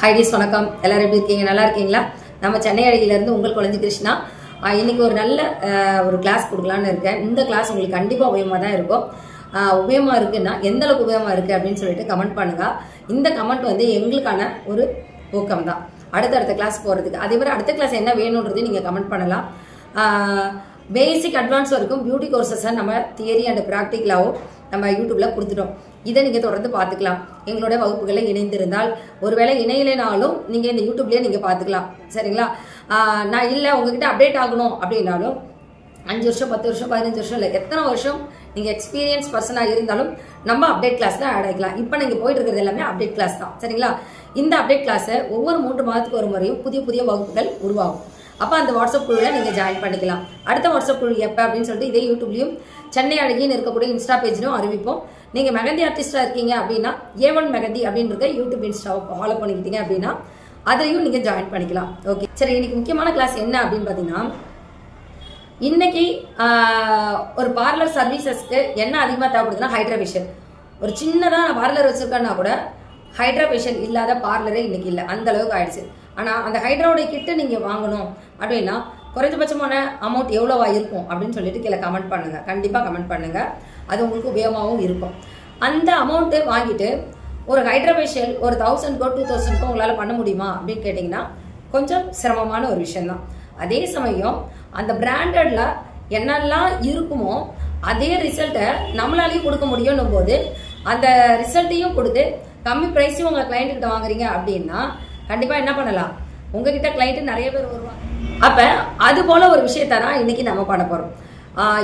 High tease வணக்கம். எல்லாரும் எப்படி இருக்கீங்க? நல்லா இருக்கீங்களா? நம்ம சென்னை அழகிலிருந்து உங்கள் குழந்தை கிருஷ்ணா. இன்னைக்கு ஒரு நல்ல ஒரு கிளாஸ் கொடுக்கலான்னு இருக்கேன். இந்த கிளாஸ் உங்களுக்கு கண்டிப்பாக உபயோகமாக தான் இருக்கும். உபயோகமாக இருக்குன்னா எந்த அளவுக்கு உபயோகமாக இருக்குது அப்படின்னு சொல்லிட்டு கமெண்ட் பண்ணுங்க. இந்த கமெண்ட் வந்து எங்களுக்கான ஒரு ஊக்கம் தான் அடுத்தடுத்த கிளாஸ் போகிறதுக்கு. அதே மாதிரி அடுத்த கிளாஸ் என்ன வேணுன்றது நீங்கள் கமெண்ட் பண்ணலாம். பேசிக் அட்வான்ஸ் வரைக்கும் பியூட்டி கோர்சஸை நம்ம தியரி அண்ட் ப்ராக்டிக்கலாகவும் நம்ம யூடியூப்ல கொடுத்துட்டோம். இதை நீங்கள் தொடர்ந்து பார்த்துக்கலாம். எங்களோட வகுப்புகளை இணைந்திருந்தால், ஒருவேளை இணையினாலும் நீங்கள் இந்த யூடியூப்லேயே நீங்கள் பார்த்துக்கலாம். சரிங்களா? நான் இல்லை உங்ககிட்ட அப்டேட் ஆகணும் அப்படின்னாலும் 5 வருஷம் 10 வருஷம் 15 வருஷம் இல்லை, எத்தனை வருஷம் நீங்கள் எக்ஸ்பீரியன்ஸ் பர்சனாக இருந்தாலும் நம்ம அப்டேட் கிளாஸில் ஆட் ஆகிக்கலாம். இப்போ நீங்கள் போயிட்டு இருக்கிறது எல்லாமே அப்டேட் கிளாஸ் தான். சரிங்களா? இந்த அப்டேட் கிளாஸை ஒவ்வொரு 3 மாதத்துக்கு ஒரு முறையும் புதிய புதிய வகுப்புகள் உருவாகும். அப்போ அந்த வாட்ஸ்அப் குழுவில் நீங்கள் ஜாயின் பண்ணிக்கலாம். அடுத்த வாட்ஸ்அப் குழு எப்போ அப்படின்னு சொல்லிட்டு இதே யூடியூப்லையும் சென்னை அழகின்னு இருக்கக்கூடிய இன்ஸ்டா பேஜ்லையும் அறிவிப்போம். நீங்கள் மெகந்தி ஆர்டிஸ்டாக இருக்கீங்க அப்படின்னா A1 மெகந்தி அப்படின்னு இருக்க யூடியூப் இன்ஸ்டாவை ஃபாலோ பண்ணிக்கிட்டீங்க அப்படின்னா அதுலேயும் நீங்கள் ஜாயின் பண்ணிக்கலாம். ஓகே, சரி. இன்னைக்கு முக்கியமான கிளாஸ் என்ன அப்படின்னு பார்த்தீங்கன்னா, இன்னைக்கு ஒரு பார்லர் சர்வீசஸ்க்கு என்ன அதிகமாக தேவைப்படுதுன்னா ஹைட்ரா-ஃபேஷியல். ஒரு சின்னதாக பார்லர் வச்சிருக்கேன்னா கூட ஹைட்ரா-ஃபேஷியல் இல்லாத பார்லரே இன்னைக்கு இல்லை, அந்த அளவுக்கு ஆயிடுச்சு. ஆனால் அந்த ஹைட்ராவுடைய கிட்ட நீங்கள் வாங்கணும் அப்படின்னா குறைஞ்சபட்சமான அமௌண்ட் எவ்வளோவா இருக்கும் அப்படின்னு சொல்லிட்டு கீழே கமெண்ட் பண்ணுங்க. கண்டிப்பாக கமெண்ட் பண்ணுங்க, அது உங்களுக்கு உபயோகமாகவும் இருக்கும். அந்த அமௌண்ட்டு வாங்கிட்டு ஒரு ஹைட்ரா-ஃபேஷியல் ஒரு 1000க்கோ 2000க்கோ உங்களால் பண்ண முடியுமா அப்படின்னு கேட்டிங்கன்னா கொஞ்சம் சிரமமான ஒரு விஷயம்தான். அதே சமயம் அந்த பிராண்டட்ல என்னெல்லாம் இருக்குமோ அதே ரிசல்ட்டை நம்மளாலையும் கொடுக்க முடியும்னும் போது அந்த ரிசல்ட்டையும் கொடுத்து கம்மி ப்ரைஸையும் உங்கள் கிளைண்ட் கிட்ட வாங்குறீங்க அப்படின்னா கண்டிப்பாக என்ன பண்ணலாம், உங்ககிட்ட கிளைண்ட் நிறைய பேர் வருவாங்க. அப்போ அது போல ஒரு விஷயத்த தான் இன்னைக்கு நம்ம பண்ண போகிறோம்.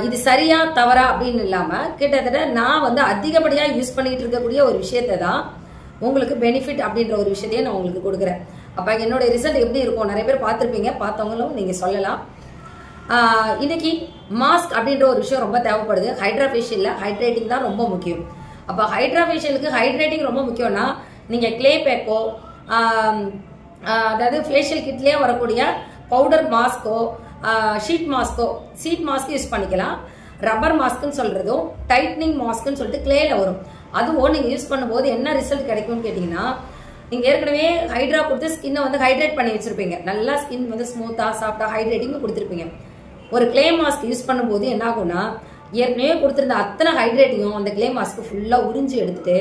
இது சரியா தவறா அப்படின்னு இல்லாமல் கிட்டத்தட்ட நான் வந்து அதிகப்படியாக யூஸ் பண்ணிட்டு இருக்கக்கூடிய ஒரு விஷயத்தை தான் உங்களுக்கு பெனிஃபிட் அப்படின்ற ஒரு விஷயத்தையும் நான் உங்களுக்கு கொடுக்குறேன். அப்போ என்னோட ரிசல்ட் எப்படி இருக்கும் நிறைய பேர் பார்த்துருப்பீங்க, பார்த்தவங்களும் நீங்கள் சொல்லலாம். இன்னைக்கு மாஸ்க் அப்படின்ற ஒரு விஷயம் ரொம்ப தேவைப்படுது. ஹைட்ரா-ஃபேஷியலில் ஹைட்ரேட்டிங் தான் ரொம்ப முக்கியம். அப்போ ஹைட்ரா-ஃபேஷியலுக்கு ஹைட்ரேட்டிங் ரொம்ப முக்கியம்னா நீங்கள் க்ளே பேக்கோ அதாவது ஃபேஷியல் கிட்லேயே வரக்கூடிய powder Moscow sheet mask use பண்ணிக்கலாம். ரப்பர் மாஸ்க்குன்னு சொல்கிறதும் டைட்னிங் மாஸ்க்குன்னு சொல்லிட்டு க்ளேயில் வரும். அதுவும் நீங்கள் யூஸ் பண்ணும்போது என்ன ரிசல்ட் கிடைக்கும்னு கேட்டிங்கன்னா, நீங்கள் ஏற்கனவே ஹைட்ரா கொடுத்து ஸ்கின்னை வந்து ஹைட்ரேட் பண்ணி வச்சுருப்பீங்க. நல்லா ஸ்கின் வந்து ஸ்மூத்தாக சாஃப்டாக ஹைட்ரேட்டிங் கொடுத்துருப்பீங்க. ஒரு க்ளே மாஸ்க் யூஸ் பண்ணும்போது என்ன ஆகும்னா, ஏற்கனவே கொடுத்துருந்த அத்தனை ஹைட்ரேட்டையும் அந்த க்ளே மாஸ்க்கு ஃபுல்லாக உறிஞ்சி எடுத்துட்டு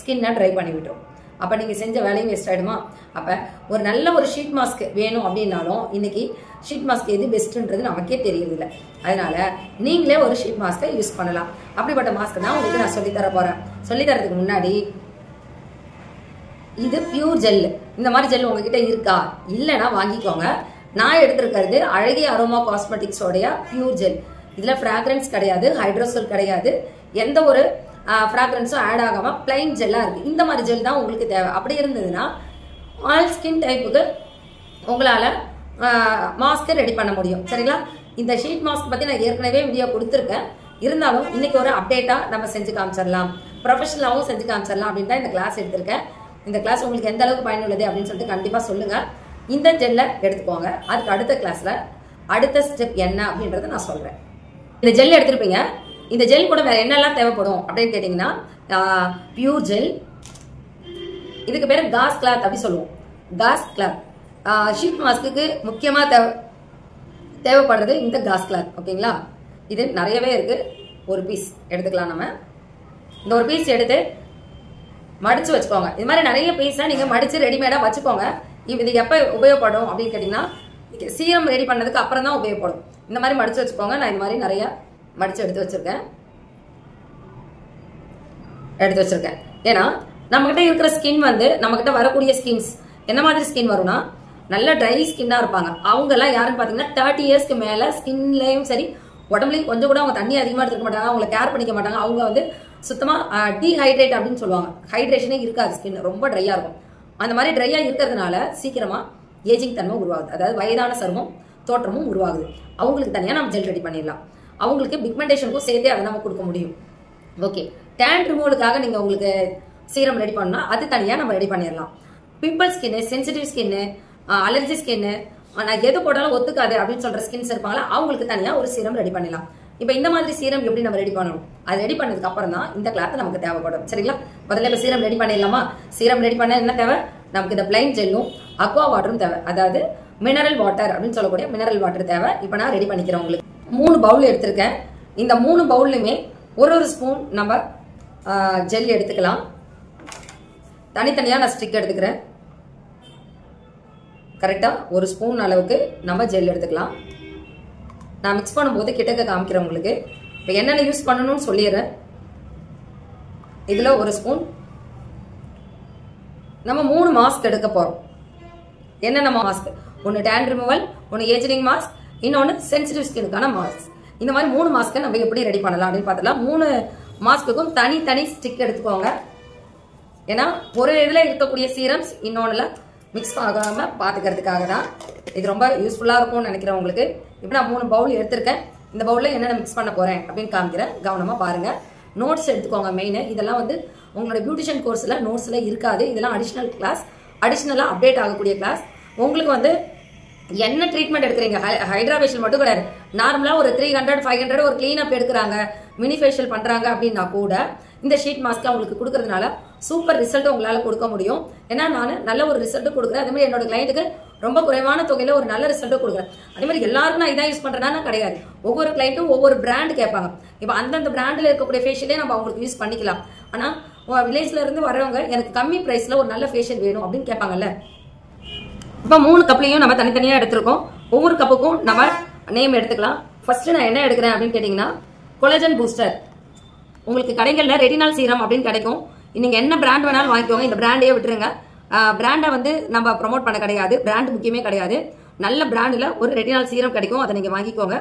ஸ்கின்னை ட்ரை பண்ணி விட்டுரும். அப்போ நீங்கள் செஞ்ச வேலையும் வேஸ்ட் ஆகிடுமா? அப்போ ஒரு நல்ல ஒரு ஷீட் மாஸ்க் வேணும் அப்படின்னாலும் இன்னைக்கு ஷீட் மாஸ்க் எது பெஸ்ட்டுன்றது நமக்கே தெரியறதில்லை. அதனால நீங்களே ஒரு ஷீட் மாஸ்க்கை யூஸ் பண்ணலாம். அப்படிப்பட்ட மாஸ்க் தான் உங்களுக்கு நான் சொல்லித்தர போகிறேன். சொல்லித்தரதுக்கு முன்னாடி இது பியூர் ஜெல். இந்த மாதிரி ஜெல் உங்ககிட்ட இருக்கா? இல்லைன்னா வாங்கிக்கோங்க. நான் எடுத்திருக்கிறது அழகிய அரோமா காஸ்மெட்டிக்ஸோடைய பியூர் ஜெல். இதில் ஃப்ராக்ரன்ஸ் கிடையாது, ஹைட்ரோசோல் கிடையாது, எந்த ஒரு ஃப்ராக்ரன்ஸும் ஆட் ஆகாமல் பிளைன் ஜெல்லாக இருக்குது. இந்த மாதிரி ஜெல் தான் உங்களுக்கு தேவை. அப்படி இருந்ததுன்னா ஆல் ஸ்கின் டைப்புக்கு உங்களால் மாஸ்க்கு ரெடி பண்ண முடியும். சரிங்களா? இந்த ஷீட் மாஸ்க் பற்றி நான் ஏற்கனவே வீடியோ கொடுத்துருக்கேன். இருந்தாலும் இன்னைக்கு ஒரு அப்டேட்டாக நம்ம செஞ்சு காமிச்சிடலாம், ப்ரொஃபஷனலாகவும் செஞ்சு காமிச்சிடலாம் அப்படின்னு தான் இந்த கிளாஸ் எடுத்திருக்கேன். இந்த கிளாஸ் உங்களுக்கு எந்த அளவுக்கு பயனுள்ளது அப்படின்னு சொல்லிட்டு கண்டிப்பாக சொல்லுங்கள். இந்த ஜெல்லை எடுத்துக்கோங்க. அதுக்கு அடுத்த கிளாஸில் அடுத்த ஸ்டெப் என்ன அப்படின்றத நான் சொல்கிறேன். இந்த ஜெல் எடுத்துருப்பீங்க. இந்த ஜெல் கூட வேற என்னெல்லாம் தேவைப்படும் அப்படின்னு கேட்டிங்கன்னா, பியூர் ஜெல், இதுக்கு பேர் காஸ் கிளாத் அப்படி சொல்லுவோம். காஸ் கிளாத் ஷீட் மாஸ்க்கு முக்கியமாக தேவைப்படுறது இந்த காஸ் கிளாத். ஓகேங்களா? இது நிறையவே இருக்கு. ஒரு பீஸ் எடுத்துக்கலாம். நம்ம இந்த ஒரு பீஸ் எடுத்து மடிச்சு வச்சுக்கோங்க. இது மாதிரி நிறைய பீஸை நீங்கள் மடிச்சு ரெடிமேடாக வச்சுக்கோங்க. இது எப்போ உபயோகப்படும் அப்படின்னு கேட்டிங்கன்னா, சீரம் ரெடி பண்ணதுக்கு அப்புறம் தான் உபயோகப்படும். இந்த மாதிரி மடிச்சு வச்சுக்கோங்க. நான் இது மாதிரி நிறைய மடிச்சு எடுத்து வச்சிருக்கேன். ஏன்னா நம்மகிட்ட இருக்கிற ஸ்கின் வந்து நம்மகிட்ட வரக்கூடிய ஸ்கின்ஸ் என்ன மாதிரி ஸ்கின் வரும்னா, நல்ல ட்ரை ஸ்கின்னா இருப்பாங்க. அவங்க எல்லாம் யாருன்னு பாத்தீங்கன்னா 30 இயர்ஸ்க்கு மேல ஸ்கின்லயும் சரி உடம்புலையும் கொஞ்சம் கூட அவங்க தண்ணி அதிகமா எடுத்துக்க மாட்டாங்க, அவங்களை கேர் பண்ணிக்க மாட்டாங்க. அவங்க வந்து சுத்தமா டீஹைட்ரேட் அப்படின்னு சொல்லுவாங்க. ஹைட்ரேஷனே இருக்காது, ஸ்கின் ரொம்ப ட்ரையா இருக்கும். அந்த மாதிரி ட்ரையா இருக்கிறதுனால சீக்கிரமா ஏஜிங் தன்மை உருவாகுது. அதாவது வயதான சருமம் தோற்றமும் உருவாகுது. அவங்களுக்கு தனியா நம்ம ஜெல் ரெடி பண்ணிடலாம். அவங்களுக்கு பிக்மெண்டேஷனுக்கும் சேர்த்தே அதை நம்ம கொடுக்க முடியும். ஓகே, டேன் ரிமூவலுக்காக நீங்கள் உங்களுக்கு சீரம் ரெடி பண்ணா அது தனியாக நம்ம ரெடி பண்ணிடலாம். Pimple skin, sensitive skin, allergy skin, நான் எது போட்டாலும் ஒத்துக்காது அப்படின்னு சொல்கிற ஸ்கின்ஸ் இருப்பாங்களா, அவங்களுக்கு தனியாக ஒரு சீரம் ரெடி பண்ணிடலாம். இப்போ இந்த மாதிரி சீரம் எப்படி நம்ம ரெடி பண்ணணும், அது ரெடி பண்ணதுக்கு அப்புறம் தான் இந்த கிளாத் நமக்கு தேவைப்படும். சரிங்களா? முதல்ல இப்போ சீரம் ரெடி பண்ணிடலாமா? சீரம் ரெடி பண்ண என்ன தேவை? நமக்கு இந்த பிளைன் ஜெல்லும் அக்வா வாட்டரும் தேவை, அதாவது மினரல் வாட்டர் அப்படின்னு சொல்லக்கூடிய மினரல் வாட்டர் தேவை. இப்போ நான் ரெடி பண்ணிக்கிறேன். உங்களுக்கு 3 பவுல் எடுத்திருக்கேன். இந்த 3 பவுல்லையுமே ஒரு ஸ்பூன் நம்ம ஜெல் எடுத்துக்கலாம். தனித்தனியாக நான் ஸ்டிக் எடுத்துக்கிறேன். கரெக்டாக ஒரு ஸ்பூன் அளவுக்கு நம்ம ஜெல் எடுத்துக்கலாம். நான் மிக்ஸ் பண்ணும்போது கிட்டக்க காமிக்கிறேன் உங்களுக்கு. இப்போ என்னென்ன யூஸ் பண்ணணும்னு சொல்லிடுறேன். இதில் ஒரு ஸ்பூன் நம்ம 3 மாஸ்க் எடுக்க போகிறோம். என்னென்ன மாஸ்க்? ஒன்று டேன் ரிமூவல், ஒன்று ஏஜிங் மாஸ்க், இன்னொன்று சென்சிட்டிவ் ஸ்கின்னுக்கான மாஸ்க். இந்த மாதிரி 3 மாஸ்க்கை நம்ம எப்படி ரெடி பண்ணலாம் அப்படின்னு பார்த்துலாம். 3 மாஸ்க்குக்கும் தனி ஸ்டிக் எடுத்துக்கோங்க. ஏன்னா ஒரு இதில் இருக்கக்கூடிய சீரம்ஸ் இன்னொன்னுல மிக்ஸ் ஆகாமல் பார்த்துக்கிறதுக்காக தான். இது ரொம்ப யூஸ்ஃபுல்லாக இருக்கும்னு நினைக்கிறேன் உங்களுக்கு. இப்போ நான் 3 பவுல் எடுத்திருக்கேன். இந்த பவுலில் என்னென்ன மிக்ஸ் பண்ண போகிறேன் அப்படின்னு காமிக்கிறேன். கவனமாக பாருங்கள். நோட்ஸ் எடுத்துக்கோங்க. மெயின் இதெல்லாம் வந்து உங்களோட பியூட்டிஷியன் கோர்ஸில் நோட்ஸில் இருக்காது. இதெல்லாம் அடிஷ்னல் கிளாஸ், அடிஷ்னலாக அப்டேட் ஆகக்கூடிய கிளாஸ். உங்களுக்கு வந்து என்ன ட்ரீட்மெண்ட் எடுக்கிறீங்க, ஹைட்ரா ஃபேஷியல் மட்டும் கிடையாது. நார்மலாக ஒரு 300 500 ஒரு கிளீன் அப் எடுக்கிறாங்க, மினி ஃபேஷியல் பண்ணுறாங்க அப்படின்னா கூட இந்த ஷீட் மாஸ்க் உங்களுக்கு கொடுக்கறதுனால சூப்பர் ரிசல்ட் உங்களால் கொடுக்க முடியும். ஏன்னா நான் நல்ல ஒரு ரிசல்ட் கொடுக்குறேன். அதே மாதிரி என்னோட கிளைண்ட்டுக்கு ரொம்ப குறைவான தொகையில் ஒரு நல்ல ரிசல்ட் கொடுக்குறேன். அதே மாதிரி எல்லாருக்கும் நான் இதான் யூஸ் பண்ணுறேன்னா கிடையாது. ஒவ்வொரு கிளைண்ட்டும் ஒவ்வொரு பிராண்ட் கேட்பாங்க. இப்போ அந்தந்த பிராண்டில் இருக்கக்கூடிய ஃபேஷியலே நம்ம அவங்களுக்கு யூஸ் பண்ணிக்கலாம். ஆனால் வில்லேஜ்ல இருந்து வரவங்க எனக்கு கம்மி ப்ரைஸில் ஒரு நல்ல ஃபேஷியல் வேணும் அப்படின்னு கேட்பாங்கல்ல. இப்போ 3 கப்லையும் நம்ம தனித்தனியாக எடுத்திருக்கோம். ஒவ்வொரு கப்புக்கும் நம்ம நேம் எடுத்துக்கலாம். ஃபர்ஸ்ட் நான் என்ன எடுக்கிறேன் அப்படின்னு கேட்டிங்கன்னா கொலாஜன் பூஸ்டர். உங்களுக்கு கடைகளில் ரெட்டினால் சீரம் அப்படின்னு கிடைக்கும். நீங்கள் என்ன பிராண்ட் வேணாலும் வாங்கிக்கோங்க. இந்த பிராண்டே விட்டுருங்க. பிராண்டை வந்து நம்ம ப்ரொமோட் பண்ண கிடையாது. பிராண்ட் முக்கியமே கிடையாது. நல்ல பிராண்டில் ஒரு ரெட்டினால் சீரம் கிடைக்கும். அதை நீங்கள் வாங்கிக்கோங்க.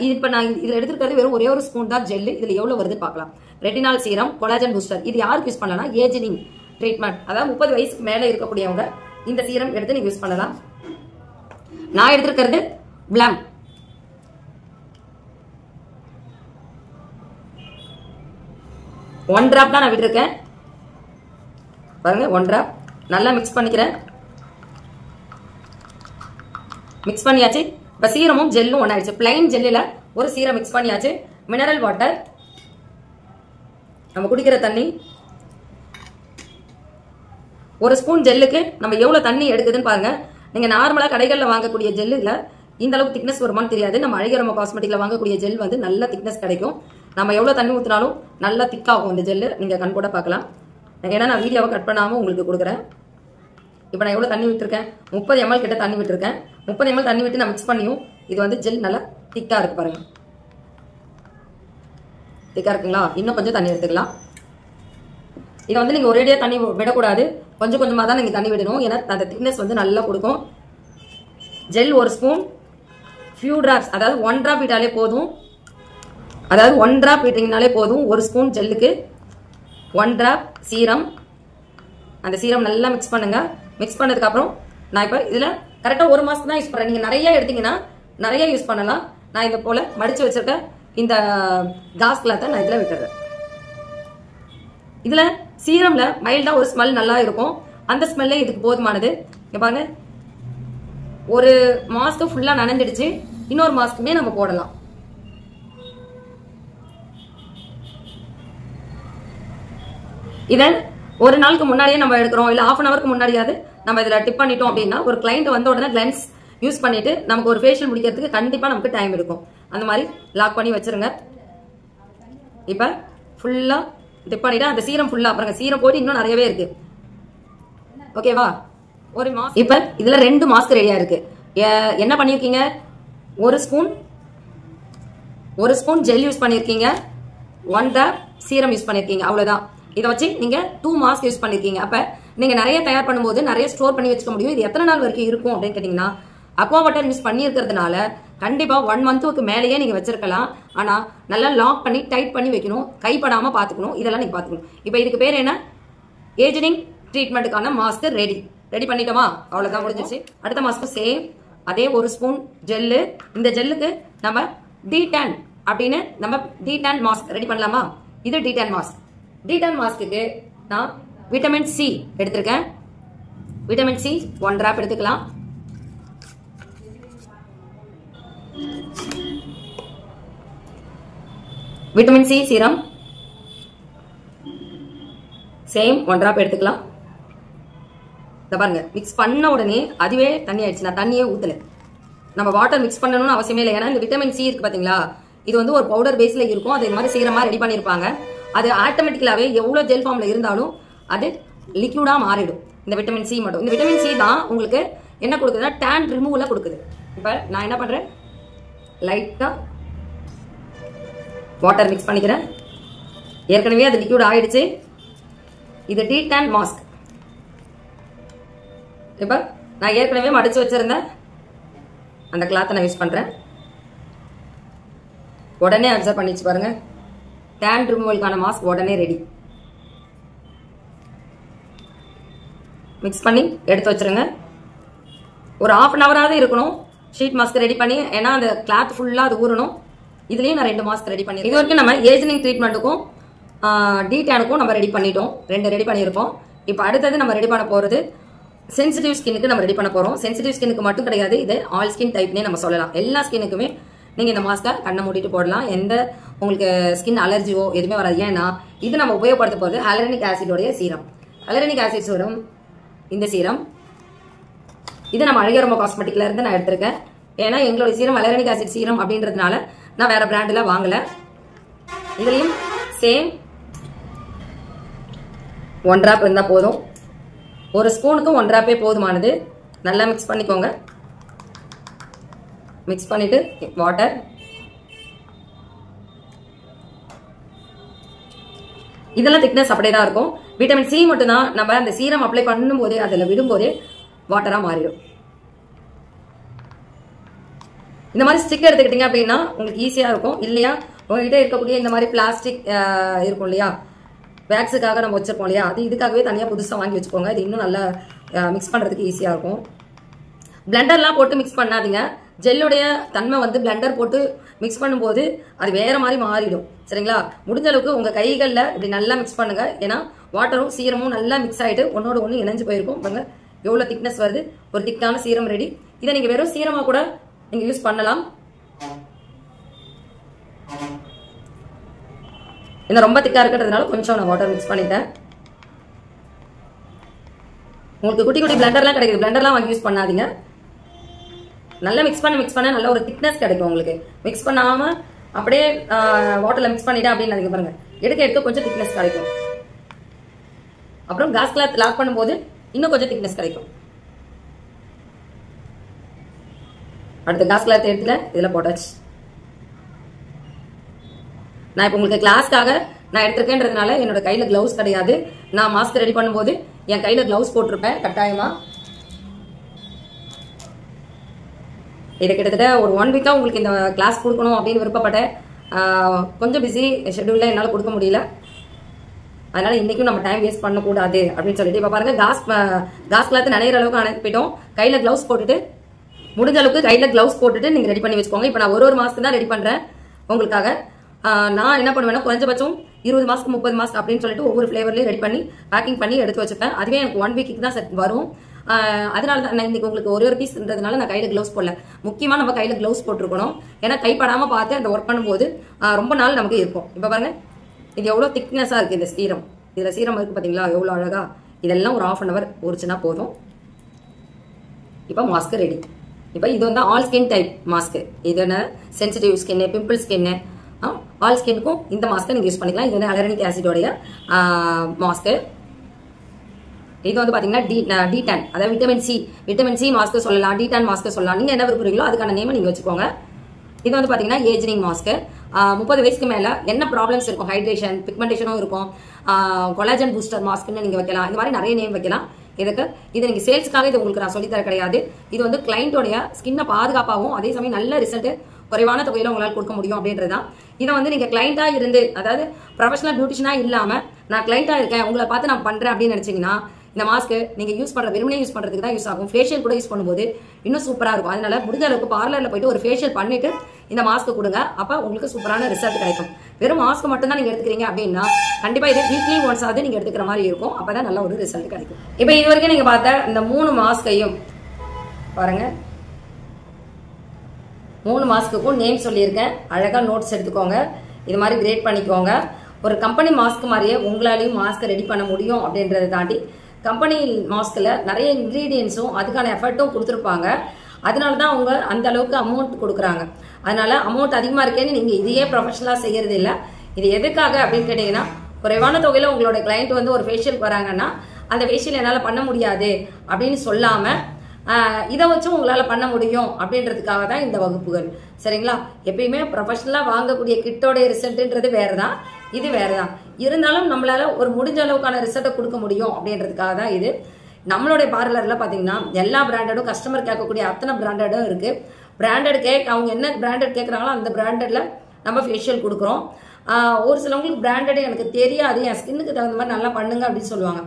இப்போ நான் இதில் எடுத்துக்கிறது வெறும் ஒரே ஒரு ஸ்பூன் தான் ஜெல்லு. இதில் எவ்வளோ வருது பார்க்கலாம். Retinal serum, collagen booster. இது யாருக்கு யூஸ் பண்ணலாம்னா ஏஜினிங் ட்ரீட்மெண்ட், அதாவது 30 வயசுக்கு மேலே இருக்கக்கூடியவங்க இந்த சீரம் எடுத்து நீங்க யூஸ் பண்ணலாம். நான் எடுத்துக்கிறது பிளம். ஒன் டிராப் தான் நான் விட்டுருக்கேன். பாருங்க, 1 டிராப் நல்லா மிக்ஸ் பண்ணிக்கிறேன். மிக்ஸ் பண்ணியாச்சு. இப்ப சீரமும் ஜெல்லும் ஒன்னாயிடுச்சு. பிளைன் ஜெல்லில் ஒரு சீரம் மிக்ஸ் பண்ணியாச்சு. மினரல் வாட்டர், நம்ம குடிக்கிற தண்ணி. ஒரு ஸ்பூன் ஜெல்லுக்கு நம்ம எவ்வளவு தண்ணி எடுக்குதுன்னு பாருங்க. நீங்க நார்மலா கடைகளில் வாங்கக்கூடிய ஜெல்லுல இந்த அளவுக்கு திக்னஸ் வருமானு தெரியாது. நம்ம அழகியரமா காஸ்மெட்டிக்ல வாங்கக்கூடிய ஜெல் வந்து நல்ல திக்னஸ் கிடைக்கும். நம்ம எவ்வளவு தண்ணி ஊற்றினாலும் நல்லா திக்காகும் இந்த ஜெல்லு. நீங்க கண் கூட பார்க்கலாம். ஏன்னா நான் வீடியோவை கட் பண்ணாம உங்களுக்கு கொடுக்குறேன். இப்போ நான் எவ்வளவு தண்ணி விட்டுருக்கேன்? 30 ml கிட்ட தண்ணி விட்டுருக்கேன். 30 ml தண்ணி விட்டு நான் மிக்ஸ் பண்ணியும் இது வந்து ஜெல் நல்லா திக்கா இருக்கு. பாருங்க, திக்கா இருக்குங்களா? இன்னும் கொஞ்சம் தண்ணி எடுத்துக்கலாம். இதை வந்து நீங்க ஒரேடியா தண்ணி விடக்கூடாது. கொஞ்சம் கொஞ்சமாக தான் நீங்கள் தண்ணி விடணும். ஏன்னா அந்த திக்னஸ் வந்து நல்லா கொடுக்கும். ஜெல் ஒரு ஸ்பூன், ஃபியூ டிராப்ஸ், அதாவது 1 டிராப் விட்டாலே போதும். அதாவது 1 டிராப் விட்டீங்கனாலே போதும். ஒரு ஸ்பூன் ஜெல்லுக்கு 1 டிராப் சீரம். அந்த சீரம் நல்லா மிக்ஸ் பண்ணுங்க. மிக்ஸ் பண்ணதுக்கு அப்புறம் நான் இப்போ இதில் கரெக்டாக 1 மாசத்துக்கு தான் யூஸ் பண்ணுறேன். நீங்கள் நிறைய எடுத்தீங்கன்னா நிறைய யூஸ் பண்ணலாம். நான் இதை போல மடிச்சு வச்சிருக்க இந்த காஸ் கிளாத்தை நான் இதில் விட்டுறேன். இதுல சீரம்ல மைல்டா ஒரு ஸ்மெல் நல்லா இருக்கும். அந்த ஸ்மெல்லே இதுக்கு போதுமானது. இங்க பாருங்க, ஒரு மாஸ்க் ஃபுல்லா நனைஞ்சிடுச்சு. இன்னொரு மாஸ்க்குமே நம்ம போடலாம். இத ஒரு நாளுக்கு முன்னாடியே நம்ம எடுக்கிறோம், இல்ல half an hour முன்னாடியாவது நம்ம இதுல டிப் பண்ணிட்டோம் அப்படின்னா ஒரு கிளைண்ட் வந்த உடனே கிளென்ஸ் யூஸ் பண்ணிட்டு நமக்கு ஒரு ஃபேஷியல் முடிக்கிறதுக்கு கண்டிப்பா நமக்கு டைம் எடுக்கும். அந்த மாதிரி லாக் பண்ணி வச்சிருங்க. இப்ப ஃபுல்லா டிப் பண்ணிட்டு அந்த சீரம் ஃபுல்லா பாருங்க, சீரம் போட்டு இன்னும் நிறையவே இருக்கு. ஓகேவா? ஒரு மாஸ்க். இப்ப இதுல 2 மாஸ்க் ரெடியா இருக்கு. என்ன பண்ணிருக்கீங்க? ஒரு ஸ்பூன் ஜெல் யூஸ் பண்ணிருக்கீங்க, 1 டிராப் சீரம் யூஸ் பண்ணிருக்கீங்க. அவ்வளவுதான். இதை வச்சு நீங்க 2 மாஸ்க் யூஸ் பண்ணிருக்கீங்க. அப்ப நீங்க நிறைய தயார் பண்ணும்போது நிறைய ஸ்டோர் பண்ணி வச்சுக்க முடியும். இது எத்தனை நாள் வரைக்கும் இருக்கும் அப்படின்னு கேட்டீங்கன்னா, அக்வா வாட்டர் யூஸ் பண்ணி இருக்கிறதுனால கண்டிப்பா 1 மந்த்துக்கு மேலேயே நீங்க வச்சிருக்கலாம். ஆனா நல்லா லாக் பண்ணி டைட் பண்ணி வைக்கணும், கைப்படாம பாத்துக்கணும். இதெல்லாம் நீங்க பாத்துக்கணும். இப்ப இதுக்கு பேர் என்ன? ஏஜினிங் ட்ரீட்மெண்ட்டுக்கான மாஸ்க் ரெடி பண்ணிட்டோமா? அவ்வளவுதான், முடிஞ்சிச்சு. அடுத்த மாஸ்க் சேம் அதே ஒரு ஸ்பூன் ஜெல்லு. இந்த ஜெல்லுக்கு நம்ம D10 அப்படின்னு நம்ம D10 மாஸ்க் ரெடி பண்ணலாமா? இது D10 மாஸ்க். D10 மாஸ்க்கு நான் விட்டமின் சி எடுத்திருக்கேன். விட்டமின் சி 1 டிராப் எடுத்துக்கலாம். Vitamin C serum same 1 drop எடுத்துக்கலாம். இந்த பாருங்க மிக்ஸ் பண்ண உடனே அதுவே தண்ணி ஆயிடுச்சு. நான் தண்ணியே ஊற்றல, நம்ம வாட்டர் மிக்ஸ் பண்ணணும்னு அவசியமே இல்லை. ஏன்னா இந்த விட்டமின் சி இருக்கு பார்த்தீங்களா, இது வந்து ஒரு பவுடர் பேஸ்ல இருக்கும். அது இந்த மாதிரி சீரமாக ரெடி பண்ணியிருப்பாங்க. அது ஆட்டோமேட்டிக்கலாகவே எவ்வளோ ஜெல் ஃபார்ம்ல இருந்தாலும் அது லிக்யூடா மாறிடும். இந்த விட்டமின் சி மட்டும். இந்த விட்டமின் சி தான் உங்களுக்கு என்ன கொடுக்குதுன்னா டேன் ரிமூவல கொடுக்குது. இப்போ நான் என்ன பண்றேன், லைட்டா வாட்டர் மிக்ஸ் பண்ணிக்கிறேன். ஏற்கனவே அது லிக்யூட் ஆயிடுச்சு. இது டி டேன் மாஸ்க். இப்போ நான் ஏற்கனவே மடிச்சு வச்சிருந்தேன் அந்த கிளாத்தை நான் யூஸ் பண்றேன். உடனே அப்சர்வ் பண்ணிச்சு பாருங்க, டேன் ரிமூவலுக்கான மாஸ்க் உடனே ரெடி. மிக்ஸ் பண்ணி எடுத்து வச்சிருங்க. ஒரு ½ அன் ஹவராவது இருக்கணும் ஷீட் மாஸ்க் ரெடி பண்ணி. ஏன்னா அந்த கிளாத் ஃபுல்லா அது ஊறணும். இதுலயும் நான் 2 மாஸ்க் ரெடி பண்ணி, இது வரைக்கும் நம்ம ஏஜினிங் ட்ரீட்மெண்ட்டுக்கும் டி டேனுக்கும் நம்ம ரெடி பண்ணிட்டோம். 2 ரெடி பண்ணியிருப்போம். இப்போ அடுத்தது நம்ம ரெடி பண்ண போறது சென்சிட்டிவ் ஸ்கின்னுக்கு நம்ம ரெடி பண்ண போறோம். சென்சிட்டிவ் ஸ்கின்னுக்கு மட்டும் கிடையாது, இது ஆல் ஸ்கின் டைப்னே நம்ம சொல்லலாம். எல்லா ஸ்கின்னுக்குமே நீங்க இந்த மாஸ்கை கண்ணை மூடிட்டு போடலாம். எந்த உங்களுக்கு ஸ்கின் அலர்ஜியோ எதுவுமே வராது. ஏன்னா இது நம்ம உபயோகப்படுத்த போறது ஹைலூரோனிக் ஆசிடோடைய சீரம். ஹைலூரோனிக் ஆசிட் சீரம், இந்த சீரம் இது நம்ம அழகியரம்ப காஸ்மெட்டிக்ல இருந்து நான் எடுத்திருக்கேன். ஏன்னா எங்களோட சீரம் ஹைலூரோனிக் ஆசிட் சீரம் அப்படின்றதுனால நான் வேற பிராண்ட்ல வாங்கல. இதுலயும் சேம் 1 டிராப் இருந்தா போதும். ஒரு ஸ்பூனுக்கு 1 டிராப்பே போதுமானது. நல்லா மிக்ஸ் பண்ணிக்கோங்க. மிக்ஸ் பண்ணிட்டு வாட்டர், இதெல்லாம் திக்னஸ் அப்படியே தான் இருக்கும். விட்டமின் சி மட்டும் தான் நம்ம அந்த சீரம் அப்ளை பண்ணும் போதே அதில் விடும்போதே வாட்டரா மாறிடும். இந்த மாதிரி ஸ்டிக் எடுத்துக்கிட்டீங்க அப்படின்னா உங்களுக்கு ஈஸியா இருக்கும். இல்லையா உங்ககிட்ட இருக்கக்கூடிய இந்த மாதிரி பிளாஸ்டிக் இருக்கும் இல்லையா, வேக்ஸுக்காக நம்ம வச்சிருப்போம் இல்லையா, அது இதுக்காகவே தனியாக புதுசாக வாங்கி வச்சுக்கோங்க. இது இன்னும் நல்லா மிக்ஸ் பண்ணுறதுக்கு ஈஸியாக இருக்கும். பிளெண்டர்லாம் போட்டு மிக்ஸ் பண்ணாதீங்க. ஜெல்லுடைய தன்மை வந்து பிளெண்டர் போட்டு மிக்ஸ் பண்ணும்போது அது வேற மாதிரி மாறிடும். சரிங்களா? முடிஞ்ச அளவுக்கு உங்கள் கைகளில் இப்படி நல்லா மிக்ஸ் பண்ணுங்க. ஏன்னா வாட்டரும் சீரமும் நல்லா மிக்ஸ் ஆகிட்டு ஒன்னோட ஒன்று இணைஞ்சு போயிருக்கும். பாருங்க எவ்வளோ திக்னஸ் வருது. ஒரு திக்கான சீரம் ரெடி. இதை நீங்கள் வெறும் சீரமாக கூட நீங்கள் யூஸ் பண்ணலாம். இந்த ரொம்ப திக்கா இருக்கிறதுனால கொஞ்சம் நான் வாட்டர் மிக்ஸ் பண்ணிட்டேன். உங்களுக்கு குட்டி குட்டி பிளெண்டர்லாம் கிடைக்குது, பிளெண்டர்லாம் வாங்கி யூஸ் பண்ணாதீங்க. நல்லா மிக்ஸ் பண்ண நல்ல ஒரு திக்னஸ் கிடைக்கும் உங்களுக்கு. மிக்ஸ் பண்ணாம அப்படியே வாட்டர்ல மிக்ஸ் பண்ணிட்டேன் அப்படின்னு பாருங்க, எடுக்க கொஞ்சம் திக்னஸ் கிடைக்கும். அப்புறம் காஸ் கிளாத் லாக் பண்ணும்போது இன்னும் கொஞ்சம் திக்னஸ் கிடைக்கும். அடுத்த காஸ் கிளாத் எடுத்துல இதுல போட்டாச்சு. நான் இப்போ உங்களுக்கு கிளாஸ்க்காக நான் எடுத்திருக்கேன்றதுனால என்னோட கையில கிளவுஸ் கிடையாது. நான் மாஸ்க் ரெடி பண்ணும்போது என் கையில கிளவுஸ் போட்டிருப்பேன் கட்டாயமா. இது கிட்டத்தட்ட ஒரு 1 வீக்கா உங்களுக்கு இந்த கிளாஸ் கொடுக்கணும் அப்படின்னு விருப்பப்பட்டேன். கொஞ்சம் பிஸி ஷெட்யூல்ல என்னால் கொடுக்க முடியல. அதனால இன்னைக்கும் நம்ம டைம் வேஸ்ட் பண்ணக்கூடாது அப்படின்னு சொல்லிட்டு இப்போ பாருங்க காஸ் கிளாத் நினைக்கிற அளவுக்கு அனுப்பிட்டோம். கையில கிளவுஸ் போட்டுட்டு, முடிஞ்ச அளவுக்கு கையில கிளவுஸ் போட்டுட்டு நீங்க ரெடி பண்ணி வச்சுக்கோங்க. இப்போ நான் ஒரு மாஸ்க் தான் ரெடி பண்றேன் உங்களுக்காக. நான் என்ன பண்ணுவேன்னா குறைஞ்சபட்சம் 20 மாஸ்க் 30 மாஸ்க் அப்படின்னு சொல்லிட்டு ஒவ்வொரு ஃபிளேவர்லயும் ரெடி பண்ணி பேக்கிங் பண்ணி எடுத்து வச்சுப்பேன். அதுவே எனக்கு 1 வீக்கு தான் செட் வரும். அதனால தான் நான் இன்னைக்கு உங்களுக்கு ஒரு பீஸ்ன்றதுனால நான் கையில கிளவுஸ் போடல. முக்கியமா நம்ம கையில கிளவுஸ் போட்டிருக்கணும். ஏன்னா கைப்படாம பார்த்து அந்த ஒர்க் பண்ணும்போது ரொம்ப நாள் நமக்கு இருக்கும். இப்ப பாருங்க இது எவ்வளவு திக்னஸா இருக்கு இந்த சீரம். இதுல சீரம் இருக்கு பாத்தீங்களா எவ்வளவு அழகா. இதெல்லாம் ஒரு ½ அன் ஹவர் ஊறிச்சுன்னா போதும். இப்ப மாஸ்க் ரெடி. இப்ப இது வந்து ஆல் ஸ்கின் டைப் மாஸ்க். இது என்ன sensitive skin, pimple skin, all ஸ்கின்னுக்கும் இந்த மாஸ்க்கை நீங்க யூஸ் பண்ணிக்கலாம். இது வந்து ஹைலூரோனிக் ஆசிடோடைய மாஸ்க். இது வந்து பாத்தீங்கன்னா டி10, அதாவது விட்டமின் சி மாஸ்க் சொல்லலாம், டி10 மாஸ்க் சொல்லலாம். நீங்க என்ன விரும்புறீங்களோ அதுக்கான நேம் நீங்க வச்சுக்கோங்க. இது வந்து பாத்தீங்கன்னா ஏஜினிங் மாஸ்க். 30 வயசுக்கு மேல என்ன ப்ராப்ளம்ஸ் இருக்கும், ஹைட்ரேஷன், பிக்மெண்டேஷனும் இருக்கும், கொலாஜன் பூஸ்டர் மாஸ்க்னு நீங்க வைக்கலாம். இந்த மாதிரி நிறைய நேம் வைக்கலாம். இது நீங்க சேல்ஸ்க்காக இது உங்களுக்கு நான் சொல்லித்தர கிடையாது. இது வந்து கிளைண்டோடைய ஸ்கின்னை பாதுகாப்பாகவும் அதே சமயம் நல்ல ரிசல்ட் குறைவான தொகையில உங்களால் கொடுக்க முடியும் அப்படின்றதுதான். இதை வந்து நீங்க கிளைண்டா இருந்து, அதாவது ப்ரொஃபஷனல் பியூட்டிஷனா இல்லாம நான் கிளைண்டா இருக்கேன் உங்களை பார்த்து நான் பண்றேன் அப்படின்னு நினைச்சீங்கன்னா இந்த மாஸ்க் நீங்க யூஸ் பண்ற வெறுமனே யூஸ் பண்றதுக்கு தான் யூஸ் ஆகும். ஃபேஷியல் கூட யூஸ் பண்ணும்போது இன்னும் சூப்பரா இருக்கும். அதனால முடிஞ்ச அளவுக்கு பார்லர்ல போயிட்டு ஒரு ஃபேஷியல் பண்ணிட்டு இந்த மாஸ்க் கொடுங்க. அப்ப உங்களுக்கு சூப்பரான ரிசல்ட் கிடைக்கும். வெறும் மாஸ்க் மட்டும் தான் நீங்க எடுத்துக்கிறீங்க அப்படின்னா கண்டிப்பா இது வீக்லி ஒன்ஸ் ஆகுது நீங்க எடுத்துக்கிற மாதிரி இருக்கும். அப்பதான் நல்ல ஒரு ரிசல்ட் கிடைக்கும். இப்ப இது வரைக்கும் நீங்க பார்த்த இந்த 3 மாஸ்கையும் பாருங்க. 3 மாஸ்க்குக்கும் நேம் சொல்லியிருக்கேன். அழகா நோட்ஸ் எடுத்துக்கோங்க. இது மாதிரி கிரேட் பண்ணிக்கோங்க. ஒரு கம்பெனி மாஸ்க் மாதிரியே உங்களாலையும் மாஸ்க் ரெடி பண்ண முடியும் அப்படின்றத தாண்டி கம்பெனி மாஸ்கில் நிறைய இன்க்ரீடியன்ஸும் அதுக்கான எஃபர்ட்டும் கொடுத்துருப்பாங்க. அதனால தான் அவங்க அந்த அளவுக்கு அமௌண்ட் கொடுக்குறாங்க. அதனால அமௌண்ட் அதிகமாக இருக்கேன்னு நீங்கள் இதையே ப்ரொஃபஷனலாக செய்யறது இல்லை. இது எதுக்காக அப்படின்னு கேட்டிங்கன்னா, குறைவான தொகையில் உங்களோட கிளைண்ட் வந்து ஒரு ஃபேஷியலுக்கு வராங்கன்னா அந்த ஃபேஷியல் என்னால் பண்ண முடியாது அப்படின்னு சொல்லாமல் இதை வச்சும் உங்களால் பண்ண முடியும் அப்படின்றதுக்காக தான் இந்த வகுப்புகள். சரிங்களா? எப்பயுமே ப்ரொஃபஷனலாக வாங்கக்கூடிய கிட்டோடைய ரிசல்ட்டுன்றது வேறு தான், இது வேறு தான். இருந்தாலும் நம்மளால ஒரு முடிஞ்ச அளவுக்கான ரிசல்ட்டை கொடுக்க முடியும் அப்படின்றதுக்காக தான் இது. நம்மளுடைய பார்லரில் பார்த்தீங்கன்னா எல்லா பிராண்டடும் கஸ்டமர் கேட்கக்கூடிய அத்தனை பிராண்டடும் இருக்குது. பிராண்டட் அவங்க என்ன பிராண்டட் கேட்குறாங்களோ அந்த பிராண்டடில் நம்ம ஃபேஷியல் கொடுக்குறோம். ஒரு சிலவங்களுக்கு பிராண்டடே எனக்கு தெரியாது, என் ஸ்கின்னுக்கு தகுந்த மாதிரி நல்லா பண்ணுங்க அப்படின்னு சொல்லுவாங்க.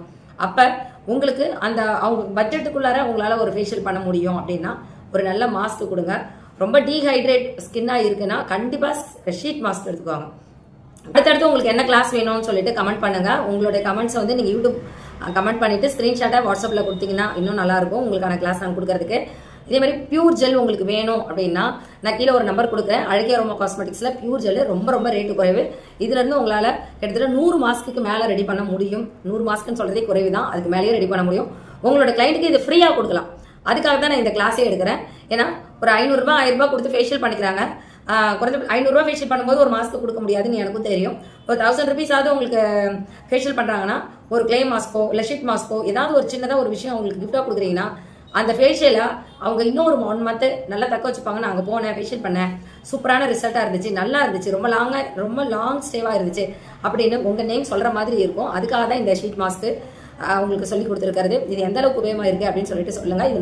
அப்போ உங்களுக்கு அந்த அவங்க பட்ஜெட்டுக்குள்ளார உங்களால் ஒரு ஃபேஷியல் பண்ண முடியும் அப்படின்னா ஒரு நல்ல மாஸ்க் கொடுங்க. ரொம்ப டீஹைட்ரேட் ஸ்கின்னாக இருக்குன்னா கண்டிப்பாக ஷீட் மாஸ்க் எடுத்துக்குவாங்க. அடுத்தடுத்து உங்களுக்கு என்ன கிளாஸ் வேணும்னு சொல்லிட்டு கமெண்ட் பண்ணுங்க. உங்களுடைய கமெண்ட்ஸ் வந்து நீங்கள் யூடியூப் கமெண்ட் பண்ணிட்டு ஸ்கிரீன்ஷாட்டை வாட்ஸ்அப்பில் கொடுத்தீங்கன்னா இன்னும் நல்லாயிருக்கும் உங்களுக்கான கிளாஸ் நான் கொடுக்கறதுக்கு. இதே மாதிரி பியூர் ஜெல் உங்களுக்கு வேணும் அப்படின்னா நான் கீழே ஒரு நம்பர் கொடுக்குறேன். அழகிய அரோமா காஸ்மெட்டிக்ஸில் பியூர் ஜெல் ரொம்ப ரொம்ப ரேட்டு குறைவு. இதுலேருந்து உங்களால் கிட்டத்தட்ட 100 மாஸ்க்கு மேலே ரெடி பண்ண முடியும். 100 மாஸ்க்குன்னு சொல்கிறதே குறைவு தான், அதுக்கு மேலேயே ரெடி பண்ண முடியும். உங்களோட கிளைண்ட்டுக்கு இது ஃப்ரீயாக கொடுக்கலாம். அதுக்காக தான் நான் இந்த கிளாஸே எடுக்கிறேன். ஏன்னா ஒரு 500 ரூபாய் 1000 ரூபாய் கொடுத்து ஃபேஷியல் பண்ணிக்கிறாங்க. குறைஞ்ச 500 ரூபாய் ஃபேஷியல் பண்ணும்போது ஒரு மாஸ்க்கு கொடுக்க முடியாதுன்னு எனக்கும் தெரியும். ஒரு 1000 ருபீஸாவது உங்களுக்கு ஃபேஷியல் பண்ணுறாங்கன்னா ஒரு கிளே மாஸ்கோ இல்லை ஷீட் மாஸ்கோ ஏதாவது ஒரு சின்னதாக ஒரு விஷயம் அவங்களுக்கு கிஃப்டாக கொடுக்குறீங்கன்னா அந்த ஃபேஷியலை அவங்க இன்னும் ஒரு 1 மந்த்து நல்லா தக்க வச்சுப்பாங்க. நான் அங்கே போனேன், ஃபேஷியல் பண்ணேன், சூப்பரான ரிசல்ட்டாக இருந்துச்சு, நல்லா இருந்துச்சு, ரொம்ப லாங் ஸ்டேவாக இருந்துச்சு அப்படின்னு உங்கள் நேம் சொல்கிற மாதிரி இருக்கும். அதுக்காக தான் இந்த ஷீட் மாஸ்க்கு உங்களுக்கு சொல்லி கொடுத்துருக்கிறது. இது எந்த அளவுக்கு உபயோகமாக இருக்குது அப்படின்னு சொல்லிட்டு சொல்லுங்கள். இது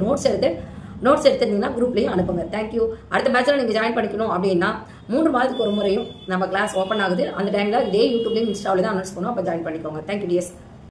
நோட்ஸ் எடுத்துருந்தீங்கன்னா குரூப்லேயும் அனுப்புங்க. தேங்க்யூ. அடுத்த பேட்சில் நீங்கள் ஜாயின் பண்ணிக்கணும் அப்படின்னா 3 மாதத்துக்கு ஒரு முறையும் நம்ம கிளாஸ் ஓப்பன் ஆகுது. அந்த டைமில் இதே யூடியூப்லேயும் இன்ஸ்டாவில் தான் அனௌன்ஸ் பண்ணுவோம். அப்போ ஜாயின் பண்ணிக்கோங்க. Thank you DS.